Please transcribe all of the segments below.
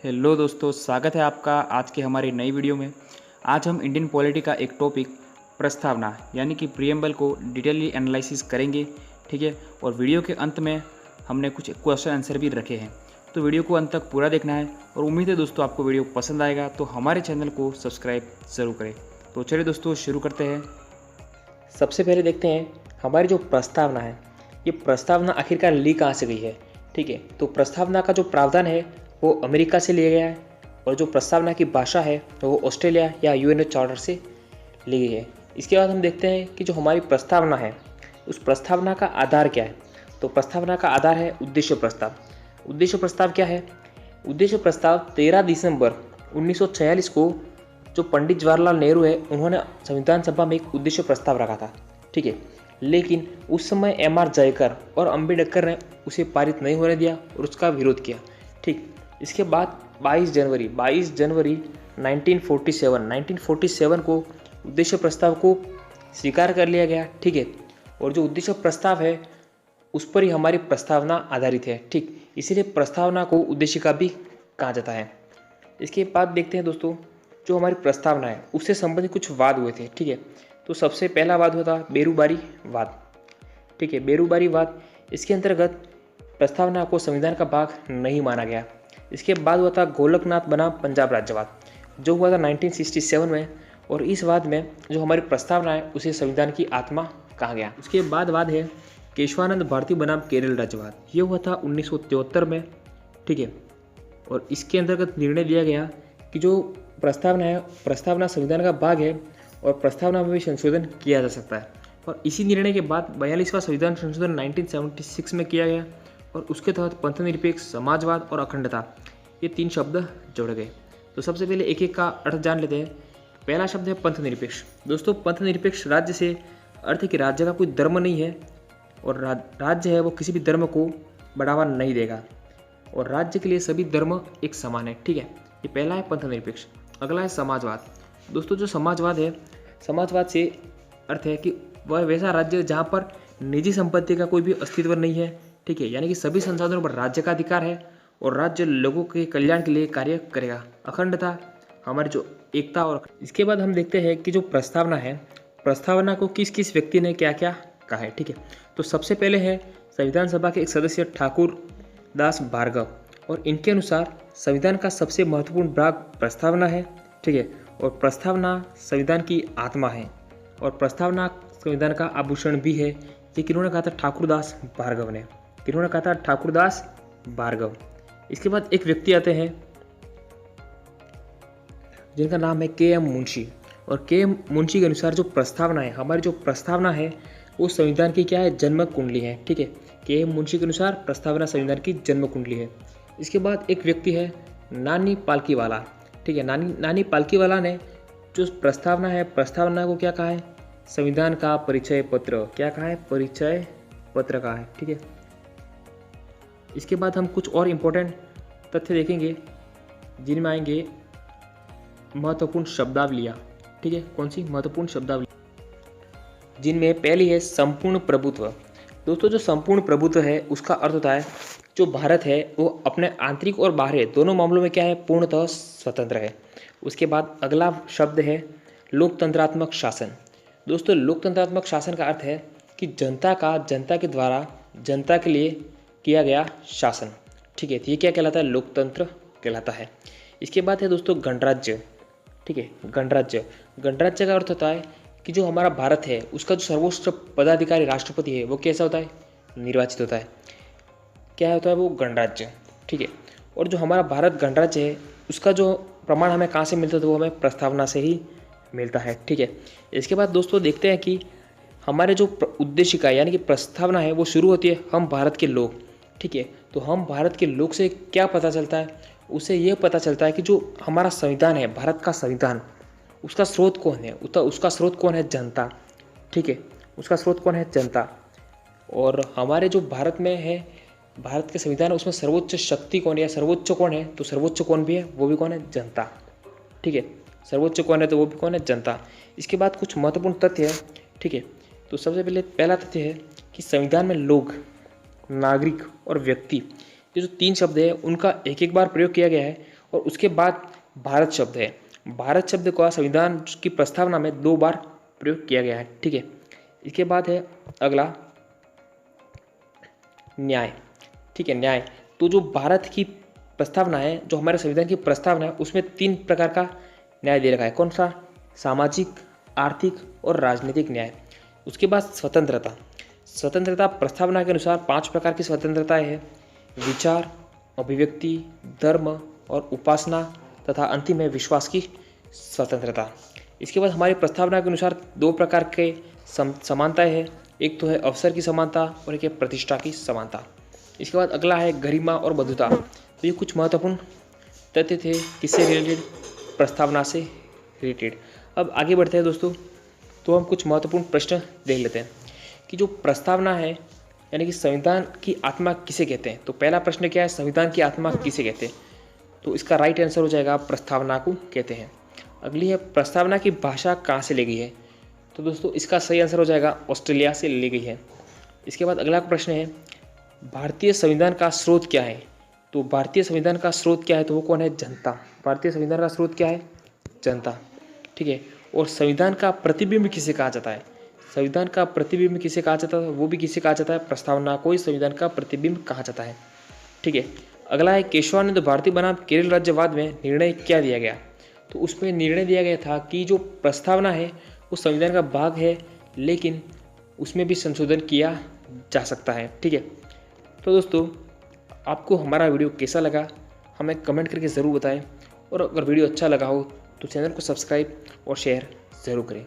Hello दोस्तों, स्वागत है आपका आज के हमारी नई वीडियो में। आज हम इंडियन पॉलिटी का एक टॉपिक प्रस्तावना यानी कि प्रीएम्बल को डिटेली एनालिसिस करेंगे। ठीक है, और वीडियो के अंत में हमने कुछ क्वेश्चन आंसर भी रखे हैं, तो वीडियो को अंत तक पूरा देखना है। और उम्मीद है दोस्तों आपको वीडियो पसंद आएगा, तो हमारे चैनल को सब्सक्राइब ज़रूर करें। तो चलिए दोस्तों शुरू करते हैं। सबसे पहले देखते हैं हमारी जो प्रस्तावना है, ये प्रस्तावना आखिरकार ली कहाँ से गई है। ठीक है, तो प्रस्तावना का जो प्रावधान है वो अमेरिका से लिया गया है, और जो प्रस्तावना की भाषा है वो ऑस्ट्रेलिया या यूएनओ चार्टर से ली गई है। इसके बाद हम देखते हैं कि जो हमारी प्रस्तावना है उस प्रस्तावना का आधार क्या है। तो प्रस्तावना का आधार है उद्देश्य प्रस्ताव। उद्देश्य प्रस्ताव क्या है? उद्देश्य प्रस्ताव 13 दिसंबर 1946 को जो पंडित जवाहरलाल नेहरू है उन्होंने संविधान सभा में एक उद्देश्य प्रस्ताव रखा था। ठीक है, लेकिन उस समय एम आर जयकर और अम्बेडकर ने उसे पारित नहीं होने दिया और उसका विरोध किया। ठीक, इसके बाद 22 जनवरी 1947 को उद्देश्य प्रस्ताव को स्वीकार कर लिया गया। ठीक है, और जो उद्देश्य प्रस्ताव है उस पर ही हमारी प्रस्तावना आधारित है। ठीक, इसीलिए प्रस्तावना को उद्देशिका भी कहा जाता है। इसके बाद देखते हैं दोस्तों, जो हमारी प्रस्तावना है उससे संबंधित कुछ वाद हुए थे। ठीक है, तो सबसे पहला वाद हुआ था बेरुबारी वाद। ठीक है, बेरुबारी वाद, इसके अंतर्गत प्रस्तावना को संविधान का भाग नहीं माना गया। इसके बाद हुआ था गोलकनाथ बनाम पंजाब राज्यवाद, जो हुआ था 1967 में, और इस वाद में जो हमारी प्रस्तावना है उसे संविधान की आत्मा कहा गया। उसके बाद वाद है केशवानंद भारती बनाम केरल राज्यवाद, ये हुआ था 1973 में। ठीक है, और इसके अंतर्गत निर्णय लिया गया कि जो प्रस्तावना है, प्रस्तावना संविधान का भाग है और प्रस्तावना में भी संशोधन किया जा सकता है। और इसी निर्णय के बाद 42वां संविधान संशोधन 1976 में किया गया, और उसके तहत पंथनिरपेक्ष, समाजवाद और अखंडता, ये 3 शब्द जोड़े गए। तो सबसे पहले एक एक का अर्थ जान लेते हैं। पहला शब्द है पंथनिरपेक्ष। दोस्तों, पंथनिरपेक्ष राज्य से अर्थ है कि राज्य का कोई धर्म नहीं है, और राज्य है वो किसी भी धर्म को बढ़ावा नहीं देगा, और राज्य के लिए सभी धर्म एक समान है। ठीक है, ये पहला है पंथनिरपेक्ष। अगला है समाजवाद। दोस्तों, जो समाजवाद है, समाजवाद से अर्थ है कि वह वैसा राज्य जहाँ पर निजी संपत्ति का कोई भी अस्तित्व नहीं है। ठीक है, यानी कि सभी संसाधनों पर राज्य का अधिकार है और राज्य लोगों के कल्याण के लिए कार्य करेगा। अखंडता, हमारी जो एकता। और इसके बाद हम देखते हैं कि जो प्रस्तावना है, प्रस्तावना को किस किस व्यक्ति ने क्या क्या कहा है। ठीक है, तो सबसे पहले है संविधान सभा के एक सदस्य ठाकुर दास भार्गव, और इनके अनुसार संविधान का सबसे महत्वपूर्ण भाग प्रस्तावना है। ठीक है, और प्रस्तावना संविधान की आत्मा है, और प्रस्तावना संविधान का आभूषण भी है। ये किन्होंने कहा था? ठाकुरदास भार्गव ने। किन्होंने कहा था? ठाकुरदास भार्गव। इसके बाद एक व्यक्ति आते हैं जिनका नाम है के.एम. मुंशी, और के.एम. मुंशी के अनुसार जो प्रस्तावना है, हमारी जो प्रस्तावना है वो संविधान की क्या है? जन्म कुंडली है। ठीक है, के.एम. मुंशी के अनुसार प्रस्तावना संविधान की जन्म कुंडली है। इसके बाद एक व्यक्ति है नानी पालकीवाला। ठीक है, नानी पालकीवाला ने जो प्रस्तावना है, प्रस्तावना को क्या कहा है? संविधान का परिचय पत्र। क्या कहा है? परिचय पत्र कहा है। ठीक है, इसके बाद हम कुछ और इम्पोर्टेंट तथ्य देखेंगे जिनमें आएंगे महत्वपूर्ण शब्दावलियाँ। ठीक है, कौन सी महत्वपूर्ण शब्दावली? जिनमें पहली है संपूर्ण प्रभुत्व। दोस्तों, जो संपूर्ण प्रभुत्व है उसका अर्थ होता है जो भारत है वो अपने आंतरिक और बाहरी दोनों मामलों में क्या है? पूर्णतः स्वतंत्र है। उसके बाद अगला शब्द है लोकतंत्रात्मक शासन। दोस्तों, लोकतंत्रात्मक शासन का अर्थ है कि जनता के द्वारा जनता के लिए किया गया शासन। ठीक है, तो ये क्या कहलाता है? लोकतंत्र कहलाता है। इसके बाद है दोस्तों गणराज्य। ठीक है, गणराज्य का अर्थ होता है कि जो हमारा भारत है उसका जो सर्वोच्च पदाधिकारी राष्ट्रपति है वो कैसा होता है? निर्वाचित होता है। क्या होता है? वो गणराज्य। ठीक है, और जो हमारा भारत गणराज्य है उसका जो प्रमाण हमें कहाँ से मिलता है? तो वो हमें प्रस्तावना से ही मिलता है। ठीक है, इसके बाद दोस्तों देखते हैं कि हमारे जो उद्देशिका यानी कि प्रस्तावना है वो शुरू होती है हम भारत के लोग। ठीक है, तो हम भारत के लोग से क्या पता चलता है? उसे ये पता चलता है कि जो हमारा संविधान है, भारत का संविधान, उसका स्रोत कौन है? उसका स्रोत कौन है? जनता। ठीक है, उसका स्रोत कौन है? जनता। और हमारे जो भारत में है, भारत के संविधान, उसमें सर्वोच्च शक्ति कौन है या सर्वोच्च कौन है? तो सर्वोच्च कौन भी है? वो भी कौन है? जनता। ठीक है, सर्वोच्च कौन है? तो वो भी कौन है? जनता। इसके बाद कुछ महत्वपूर्ण तथ्य है। ठीक है, तो सबसे पहले पहला तथ्य है कि संविधान में लोग, नागरिक और व्यक्ति, ये जो 3 शब्द है उनका एक एक बार प्रयोग किया गया है, और उसके बाद भारत शब्द है। भारत शब्द का संविधान की प्रस्तावना में 2 बार प्रयोग किया गया है, ठीक है। इसके बाद है अगला न्याय, ठीक है, न्याय। तो जो भारत की प्रस्तावना है, जो हमारे संविधान की प्रस्तावना है, उसमें 3 प्रकार का न्याय दे रखा है। कौन सा? सामाजिक, आर्थिक और राजनीतिक न्याय। उसके बाद स्वतंत्रता। स्वतंत्रता प्रस्तावना के अनुसार 5 प्रकार की स्वतंत्रताएं है: विचार, अभिव्यक्ति, धर्म और उपासना तथा अंतिम है विश्वास की स्वतंत्रता। इसके बाद हमारी प्रस्तावना के अनुसार 2 प्रकार के समानताएं हैं। एक तो है अवसर की समानता और एक है प्रतिष्ठा की समानता। इसके बाद अगला है गरिमा और बंधुता। तो ये कुछ महत्वपूर्ण तथ्य थे किससे रिलेटेड? प्रस्तावना से रिलेटेड। अब आगे बढ़ते हैं दोस्तों, तो हम कुछ महत्वपूर्ण प्रश्न देख लेते हैं कि जो प्रस्तावना है यानी कि संविधान की आत्मा किसे कहते हैं। तो पहला प्रश्न क्या है? संविधान की आत्मा किसे कहते हैं? तो इसका राइट आंसर हो जाएगा प्रस्तावना को कहते हैं। अगली है प्रस्तावना की भाषा कहाँ से ली गई है। तो दोस्तों इसका सही आंसर हो जाएगा ऑस्ट्रेलिया से ली गई है। इसके बाद अगला प्रश्न है भारतीय संविधान का स्रोत क्या है। तो भारतीय संविधान का स्रोत क्या है? तो वो कौन है? जनता। भारतीय संविधान का स्रोत क्या है? जनता, ठीक है। और संविधान का प्रतिबिंब किसे कहा जाता है? संविधान का प्रतिबिंब किसे कहा जाता है? वो भी किसे कहा जाता है? प्रस्तावना को ही संविधान का प्रतिबिंब कहा जाता है, ठीक है। अगला है केशवानंद भारती बनाम केरल राज्यवाद में निर्णय क्या दिया गया। तो उसमें निर्णय दिया गया था कि जो प्रस्तावना है वो संविधान का भाग है, लेकिन उसमें भी संशोधन किया जा सकता है, ठीक है। तो दोस्तों आपको हमारा वीडियो कैसा लगा हमें कमेंट करके ज़रूर बताएं, और अगर वीडियो अच्छा लगा हो तो चैनल को सब्सक्राइब और शेयर ज़रूर करें।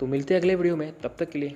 तो मिलते हैं अगले वीडियो में, तब तक के लिए